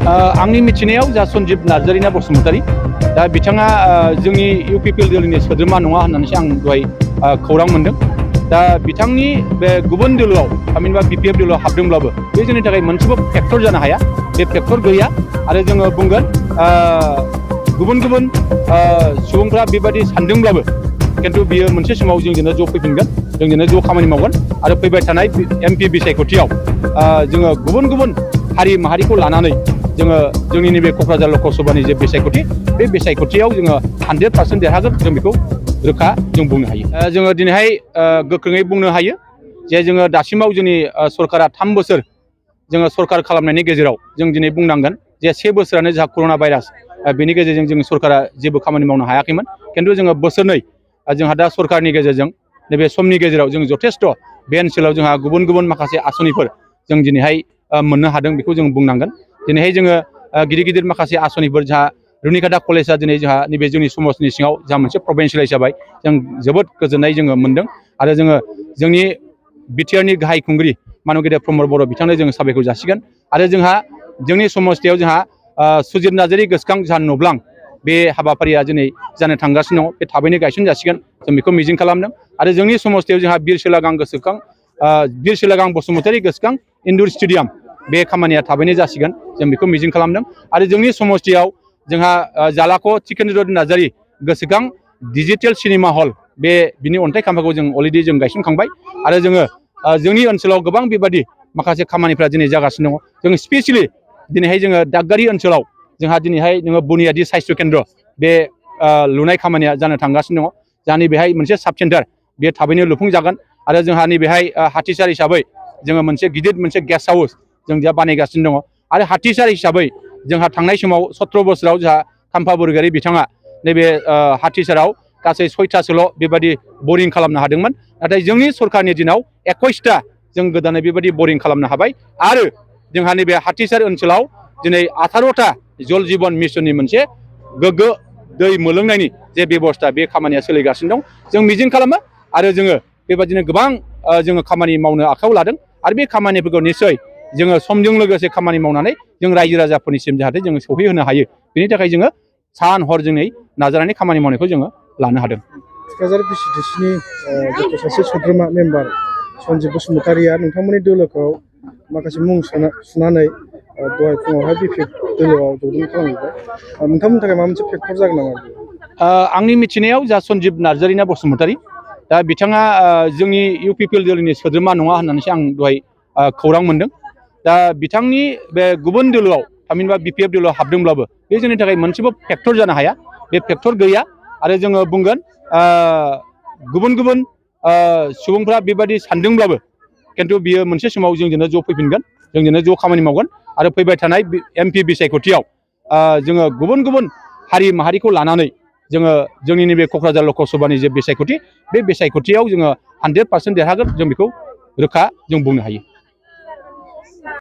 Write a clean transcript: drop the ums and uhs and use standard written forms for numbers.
आंनि मिथिनायाव जा सन्जीब नार्जारीना बसुमतारी दा बिथाङा जोंनि इउपिपिएल दोलोनि सोद्रोमा नङा होननानैसो आं दहाय खौरां मोनदों। दा बिथांनि बे गुबुन दोलोआव थामहिनबा बिपिएफ दोलोआव हाबदोंब्लाबो बे जोंनि थाखाय मोनसेबो फेक्टर जानो हाया। बे फेक्टर गैया आरो जोङो बुंगोन गुबुन गुबुन सुबुंफ्रा बेबायदि सानदोंब्लाबो किन्तु बियो मोनसे समाव जोंजोंनो ज' फैफिनगोन, जोंजोंनो ज' खामानि मावगोन आरो फैबाय थानाय एमपि बिसायख'थियाव जोङो गुबुन गुबुन हारि माहारिखौ लानानै जोङो जोंनि नैबे क'क्राझार लकसभानि जे बिसायख'थि बे बिसायख'थियाव जोङो 100% देरहागोन जों बेखौ रोखा जों बुंनो हायो। जोङो दिनैहाय गोख्रोङै बुंनो हायो जे जोङो दासिमाव जोंनि सरकारा 3 बोसोर जोङो सरकार खालामनायनि गेजेराव जों दिनै बुंनांगोन जे 1 बोसोरानो जोंहा कर'ना भाइरास बेनि गेजेरजों जों सरकारा जेबो खामानि मावनो हायाखैमोन। किन्तु जोङो बोसोरनै जोंहा दा सरकारनि गेजेरजों नैबे समनि गेजेराव जों जथेस्थ' बे ओनसोलाव जोंहा गुबुन गुबुन माखासे आसनिफोर जों दिनैहाय मोननो हादों बेखौ जों बुंनांगोन। दिनैहाय जोङो गिदिर गिदिर माखासे आसनिफोर जोंहा रुनिकाटा कलेजआ दिनै जोंहा नैबे जोंनि समाजनि सिङाव जोंहा मोनसे प्रभिन्सियेलाइज जाबाय। जों जोबोद गोजोननाय जोङो मोनदों आरो जोङो जोंनि बिटिआरनि गाहाय खुंगिरि मानगेदेर प्रमद बर' बिथांनो जोङो साबायखर जासिगोन। आरो जोंहा जोंनि समस्थियाव जोंहा सुजित नार्जारी गोसोखां जोंहा न'ब्लां बे हाबाफारिया दिनै जानो थांगासिनो दङ। बे थाबैनो गायसनजासिगोन जों बेखौ मिजिं खालामदों। आरो जोंनि समस्थियाव जोंहा बिर सोलागां बसुमतारी गोसोखां इनडर स्टेडियाम बे खामानिया थाबैनो जासिगोन जों बेखौ मिजिं खालामदों। आरो जोंनि समस्थियाव जोंहा जालाख' टिकेन्द्र नार्जारी गोसोखां डिजिटेल सिनेमा हल बिनि अन्थाइ खाम्फाखौ जों अलरेडि जों गायसनखांबाय। आरो जोङो जोंनि ओनसोलाव गोबां बेबायदि माखासे खामानिफ्रा दिनै जागासिनो दङ। जों स्पेसियेलि दिनैहाय जोङो दागगारि ओनसोलाव जोंहा दिनैहाय नोङो बुनियादि साइस्थ' केन्द्र बे लुनाय खामानिया जानो थांगासिनो दङ। जोंहा नैबेहाय मोनसे साब सेन्टार बेयो थाबैनो लुफुंजागोन। आरो जोंहा नैबेहाय हाथिसार हिसाबै जोङो मोनसे गिदिर मोनसे गेस्ट हाउस जों दा बानायगासिनो दङ। आरो हाथिसार हिसाबै जोंहा थांनाय समाव 17 बोसोराव जोंहा खाम्फा बरगयारी बिथाङा नैबे हाथिसाराव गासै 6थासोल' बेबायदि बरिं खालामनो हादोंमोन। नाथाय जोंनि सरकारनि दिनाव 21टा जों गोदानै बेबायदि बरिं खालामनो हाबाय। आरो जोंहा नैबे हाथिसार ओनसोलाव दिनै 18टा जल जीवन मिशननि मोनसे गोग्गो दै मोलोंनायनि जे बेबस्था बे खामानिया सोलिगासिनो दं। जों मिजिं खालामो आरो जोङो बेबायदिनो गोबां जोङो खामानि मावनो आखायाव लादों। आरो बे खामानिफोरखौ निस्सय जोङो समजों लोगोसे खामानि मावनानै जों रायजो राजाफोरनिसिम जाहाथे जोङो सौहैहोनो हायो बेनि थाखाय जोङो सान हर जोङै नाजानानै खामानि मावनायखौ जोङो लानो हादों। क'क्राझार बिसिडिसिनि सासे सोद्रोमा मेम्बार सन्जीब बसुमतारीया नोंथांमोननि दोलोखौ माखासे मुं सुनानै दहाय फुङावहाय बिपिएफ दोलोआव ज'इन खालामहैबाय। नोंथांमोननि थाखाय माबा मोनसे फेक्टर जागोन नामा? आंनि मिथिनायाव जा सन्जीब नार्जारीना बसुमतारी दा बिथाङा जोंनि इउपिपिएल दोलोनि सोद्रोमा नङा होननानैसो आं दहाय खौरां मोनदों। दा बिथांनि बे गुबुन दोलोआव थामहिनबा बिपिएफ दोलोआव हाबदोंब्लाबो बे जोंनि थाखाय मोनसेबो फेक्टर जानो हाया। बे फेक्टर गैया आरो जोङो बुंगोन गुबुन गुबुन सुबुंफ्रा बेबायदि सानदोंब्लाबो किन्तु बियो मोनसे समाव जोंजोंनो ज' फैफिनगोन, जोंजोंनो ज' खामानि मावगोन आरो फैबाय थानाय एमपि बिसायख'थियाव जोङो गुबुन गुबुन हारि माहारिखौ लानानै जोङो जोंनि नैबे क'क्राझार लकसभानि जे बिसायख'थि बे बिसायख'थियाव जोङो 100% देरहागोन जों बेखौ रोखा जों बुंनो हायो।